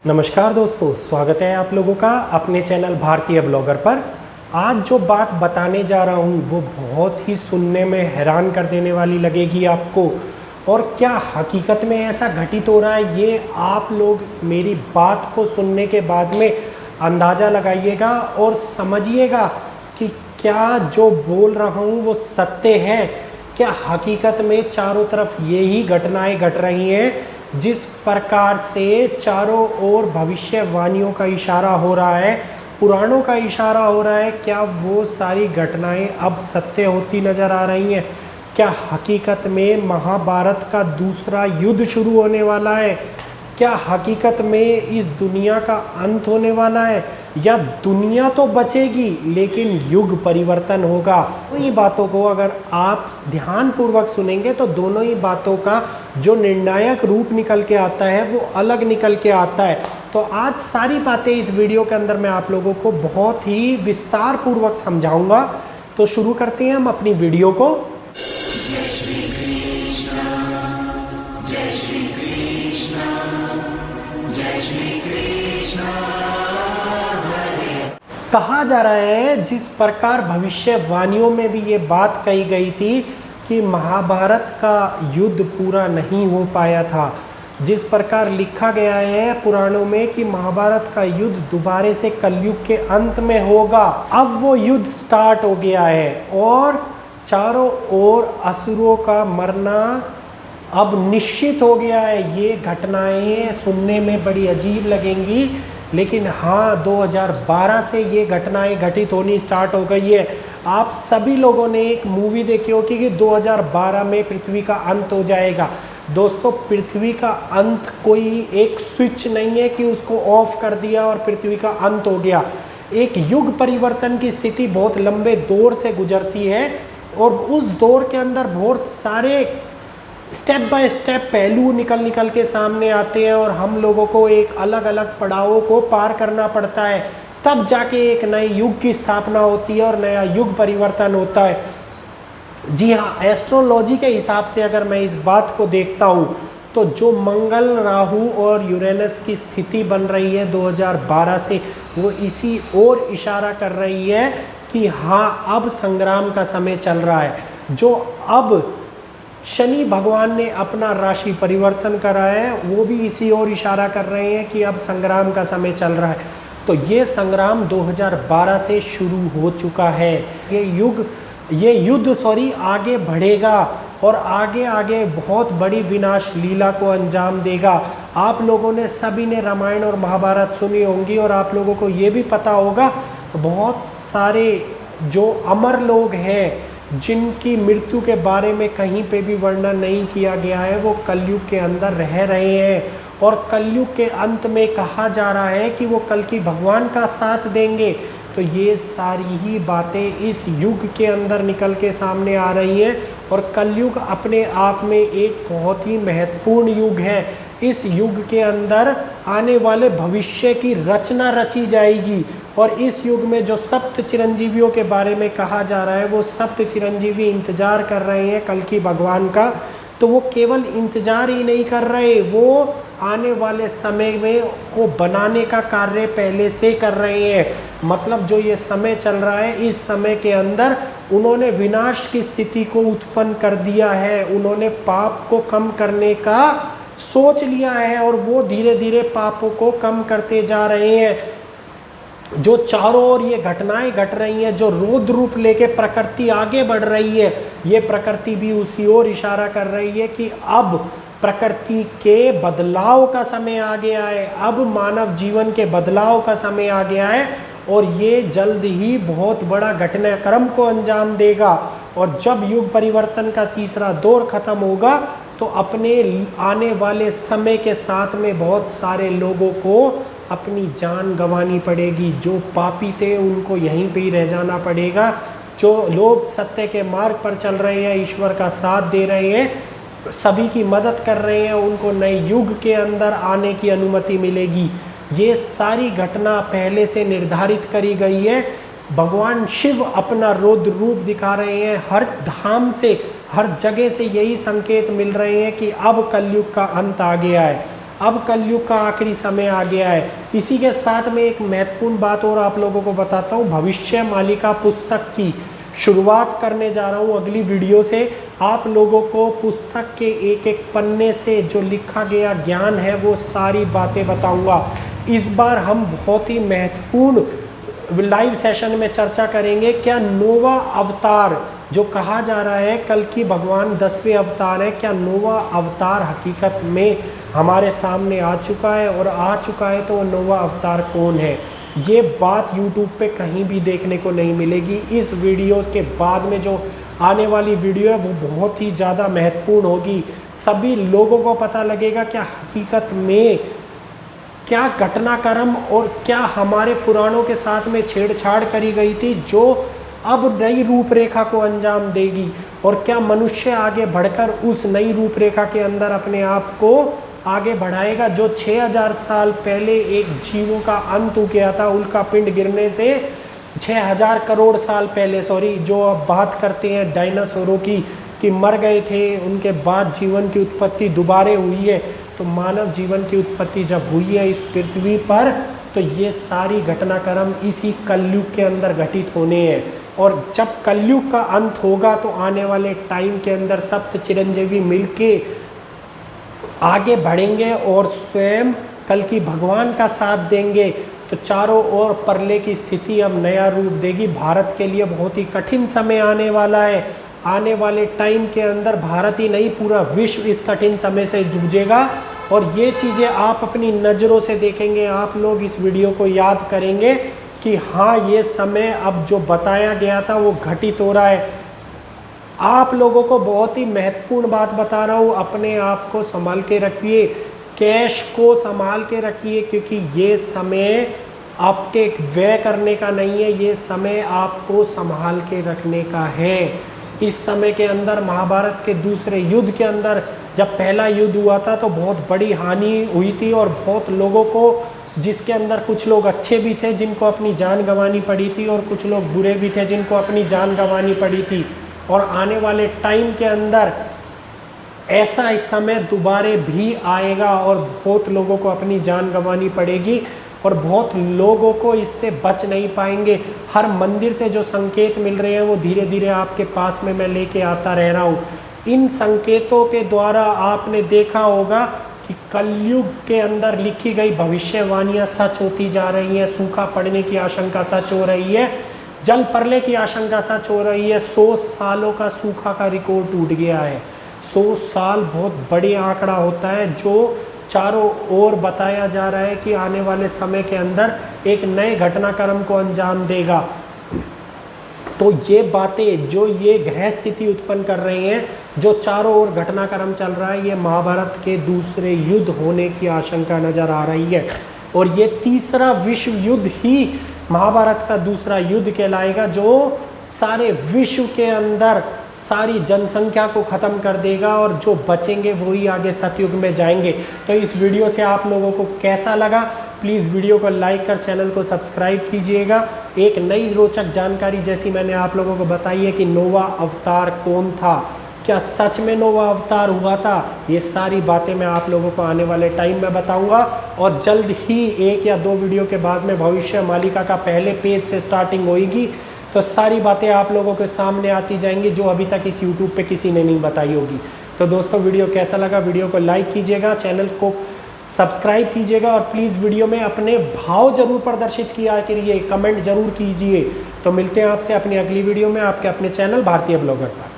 नमस्कार दोस्तों, स्वागत है आप लोगों का अपने चैनल भारतीय ब्लॉगर पर। आज जो बात बताने जा रहा हूँ वो बहुत ही सुनने में हैरान कर देने वाली लगेगी आपको। और क्या हकीकत में ऐसा घटित हो रहा है, ये आप लोग मेरी बात को सुनने के बाद में अंदाज़ा लगाइएगा और समझिएगा कि क्या जो बोल रहा हूँ वो सत्य है। क्या हकीकत में चारों तरफ यही घटनाएं घट रही हैं जिस प्रकार से चारों ओर भविष्यवाणियों का इशारा हो रहा है, पुराणों का इशारा हो रहा है, क्या वो सारी घटनाएं अब सत्य होती नज़र आ रही हैं? क्या हकीकत में महाभारत का दूसरा युद्ध शुरू होने वाला है? क्या हकीकत में इस दुनिया का अंत होने वाला है, या दुनिया तो बचेगी लेकिन युग परिवर्तन होगा? तो ये बातों को अगर आप ध्यानपूर्वक सुनेंगे तो दोनों ही बातों का जो निर्णायक रूप निकल के आता है वो अलग निकल के आता है। तो आज सारी बातें इस वीडियो के अंदर मैं आप लोगों को बहुत ही विस्तार पूर्वक समझाऊंगा। तो शुरू करते हैं हम अपनी वीडियो को। कहा जा रहा है, जिस प्रकार भविष्यवाणियों में भी ये बात कही गई थी कि महाभारत का युद्ध पूरा नहीं हो पाया था, जिस प्रकार लिखा गया है पुराणों में कि महाभारत का युद्ध दोबारा से कलयुग के अंत में होगा, अब वो युद्ध स्टार्ट हो गया है और चारों ओर असुरों का मरना अब निश्चित हो गया है। ये घटनाएं सुनने में बड़ी अजीब लगेंगी, लेकिन हाँ, 2012 से ये घटनाएं घटित होनी स्टार्ट हो गई है। आप सभी लोगों ने एक मूवी देखी होगी कि 2012 में पृथ्वी का अंत हो जाएगा। दोस्तों, पृथ्वी का अंत कोई एक स्विच नहीं है कि उसको ऑफ कर दिया और पृथ्वी का अंत हो गया। एक युग परिवर्तन की स्थिति बहुत लंबे दौर से गुजरती है और उस दौर के अंदर बहुत सारे स्टेप बाय स्टेप पहलू निकल के सामने आते हैं और हम लोगों को एक अलग अलग पड़ावों को पार करना पड़ता है, तब जाके एक नए युग की स्थापना होती है और नया युग परिवर्तन होता है। जी हाँ, एस्ट्रोलॉजी के हिसाब से अगर मैं इस बात को देखता हूँ तो जो मंगल, राहु और यूरेनस की स्थिति बन रही है 2012 से, वो इसी ओर इशारा कर रही है कि हाँ, अब संग्राम का समय चल रहा है। जो अब शनि भगवान ने अपना राशि परिवर्तन करा है वो भी इसी ओर इशारा कर रहे हैं कि अब संग्राम का समय चल रहा है। तो ये संग्राम 2012 से शुरू हो चुका है। ये युद्ध आगे बढ़ेगा और आगे आगे बहुत बड़ी विनाश लीला को अंजाम देगा। आप लोगों ने सभी ने रामायण और महाभारत सुनी होंगी और आप लोगों को ये भी पता होगा बहुत सारे जो अमर लोग हैं जिनकी मृत्यु के बारे में कहीं पे भी वर्णन नहीं किया गया है, वो कलयुग के अंदर रह रहे हैं और कलयुग के अंत में कहा जा रहा है कि वो कल्कि भगवान का साथ देंगे। तो ये सारी ही बातें इस युग के अंदर निकल के सामने आ रही हैं और कलयुग अपने आप में एक बहुत ही महत्वपूर्ण युग है। इस युग के अंदर आने वाले भविष्य की रचना रची जाएगी और इस युग में जो सप्त चिरंजीवियों के बारे में कहा जा रहा है, वो सप्त चिरंजीवी इंतजार कर रहे हैं कल्कि भगवान का। तो वो केवल इंतजार ही नहीं कर रहे, वो आने वाले समय में को बनाने का कार्य पहले से कर रहे हैं। मतलब जो ये समय चल रहा है, इस समय के अंदर उन्होंने विनाश की स्थिति को उत्पन्न कर दिया है, उन्होंने पाप को कम करने का सोच लिया है और वो धीरे धीरे पापों को कम करते जा रहे हैं। जो चारों ओर ये घटनाएं घट रही हैं, जो रौद्र रूप लेके प्रकृति आगे बढ़ रही है, ये प्रकृति भी उसी ओर इशारा कर रही है कि अब प्रकृति के बदलाव का समय आ गया है, अब मानव जीवन के बदलाव का समय आ गया है और ये जल्द ही बहुत बड़ा घटनाक्रम को अंजाम देगा। और जब युग परिवर्तन का तीसरा दौर खत्म होगा तो अपने आने वाले समय के साथ में बहुत सारे लोगों को अपनी जान गंवानी पड़ेगी। जो पापी थे उनको यहीं पे ही रह जाना पड़ेगा। जो लोग सत्य के मार्ग पर चल रहे हैं, ईश्वर का साथ दे रहे हैं, सभी की मदद कर रहे हैं, उनको नए युग के अंदर आने की अनुमति मिलेगी। ये सारी घटना पहले से निर्धारित करी गई है। भगवान शिव अपना रौद्र रूप दिखा रहे हैं, हर धाम से, हर जगह से यही संकेत मिल रहे हैं कि अब कलयुग का अंत आ गया है, अब कलयुग का आखिरी समय आ गया है। इसी के साथ में एक महत्वपूर्ण बात और आप लोगों को बताता हूँ, भविष्य मालिका पुस्तक की शुरुआत करने जा रहा हूँ अगली वीडियो से। आप लोगों को पुस्तक के एक एक पन्ने से जो लिखा गया ज्ञान है वो सारी बातें बताऊंगा। इस बार हम बहुत ही महत्वपूर्ण लाइव सेशन में चर्चा करेंगे, क्या नोवा अवतार जो कहा जा रहा है कल की भगवान 10वें अवतार है, क्या नोवा अवतार हकीकत में हमारे सामने आ चुका है, और आ चुका है तो वो नोवा अवतार कौन है। ये बात YouTube पे कहीं भी देखने को नहीं मिलेगी। इस वीडियो के बाद में जो आने वाली वीडियो है वो बहुत ही ज़्यादा महत्वपूर्ण होगी। सभी लोगों को पता लगेगा क्या हकीकत में क्या घटनाक्रम और क्या हमारे पुराणों के साथ में छेड़छाड़ करी गई थी जो अब नई रूपरेखा को अंजाम देगी, और क्या मनुष्य आगे बढ़कर उस नई रूपरेखा के अंदर अपने आप को आगे बढ़ाएगा। जो 6000 साल पहले एक जीवों का अंत हो गया था, उल्का पिंड गिरने से 6000 करोड़ साल पहले, जो अब बात करते हैं डायनासोरों की कि मर गए थे, उनके बाद जीवन की उत्पत्ति दोबारा हुई है। तो मानव जीवन की उत्पत्ति जब हुई है इस पृथ्वी पर, तो ये सारी घटनाक्रम इसी कलयुग के अंदर घटित होने हैं। और जब कलयुग का अंत होगा तो आने वाले टाइम के अंदर सप्त चिरंजीवी मिलके आगे बढ़ेंगे और स्वयं कल की भगवान का साथ देंगे, तो चारों ओर प्रलय की स्थिति अब नया रूप देगी। भारत के लिए बहुत ही कठिन समय आने वाला है। आने वाले टाइम के अंदर भारत ही नहीं पूरा विश्व इस कठिन समय से जूझेगा, और ये चीज़ें आप अपनी नज़रों से देखेंगे। आप लोग इस वीडियो को याद करेंगे कि हाँ, ये समय अब जो बताया गया था वो घटित हो रहा है। आप लोगों को बहुत ही महत्वपूर्ण बात बता रहा हूँ, अपने आप को संभाल के रखिए, कैश को संभाल के रखिए, क्योंकि ये समय आपके व्यय करने का नहीं है, ये समय आपको संभाल के रखने का है। इस समय के अंदर महाभारत के दूसरे युद्ध के अंदर जब पहला युद्ध हुआ था तो बहुत बड़ी हानि हुई थी, और बहुत लोगों को, जिसके अंदर कुछ लोग अच्छे भी थे जिनको अपनी जान गंवानी पड़ी थी, और कुछ लोग बुरे भी थे जिनको अपनी जान गंवानी पड़ी थी। और आने वाले टाइम के अंदर ऐसा इस समय दोबारा भी आएगा, और बहुत लोगों को अपनी जान गंवानी पड़ेगी, और बहुत लोगों को इससे बच नहीं पाएंगे। हर मंदिर से जो संकेत मिल रहे हैं वो धीरे धीरे आपके पास में मैं लेके आता रह रहा हूँ। इन संकेतों के द्वारा आपने देखा होगा कि कलयुग के अंदर लिखी गई भविष्यवाणियाँ सच होती जा रही हैं। सूखा पड़ने की आशंका सच हो रही है, जल प्रलय की आशंका सच हो रही है। 100 सालों का सूखा का रिकॉर्ड टूट गया है। 100 साल बहुत बड़ी आंकड़ा होता है, जो चारों ओर बताया जा रहा है कि आने वाले समय के अंदर एक नए घटनाक्रम को अंजाम देगा। तो ये बातें जो ये ग्रह स्थिति उत्पन्न कर रही हैं, जो चारों ओर घटनाक्रम चल रहा है, ये महाभारत के दूसरे युद्ध होने की आशंका नजर आ रही है। और ये तीसरा विश्व युद्ध ही महाभारत का दूसरा युद्ध कहलाएगा, जो सारे विश्व के अंदर सारी जनसंख्या को ख़त्म कर देगा, और जो बचेंगे वही आगे सतयुग में जाएंगे। तो इस वीडियो से आप लोगों को कैसा लगा, प्लीज़ वीडियो को लाइक कर चैनल को सब्सक्राइब कीजिएगा। एक नई रोचक जानकारी जैसी मैंने आप लोगों को बताई है कि नोवा अवतार कौन था, क्या सच में नोवा अवतार हुआ था, ये सारी बातें मैं आप लोगों को आने वाले टाइम में बताऊंगा। और जल्द ही 1 या 2 वीडियो के बाद में भविष्य मालिका का पहले पेज से स्टार्टिंग होगी, तो सारी बातें आप लोगों के सामने आती जाएंगी जो अभी तक इस YouTube पे किसी ने नहीं बताई होगी। तो दोस्तों, वीडियो कैसा लगा, वीडियो को लाइक कीजिएगा, चैनल को सब्सक्राइब कीजिएगा, और प्लीज़ वीडियो में अपने भाव जरूर प्रदर्शित किया करिए, कमेंट जरूर कीजिए। तो मिलते हैं आपसे अपनी अगली वीडियो में आपके अपने चैनल भारतीय ब्लॉगर पर।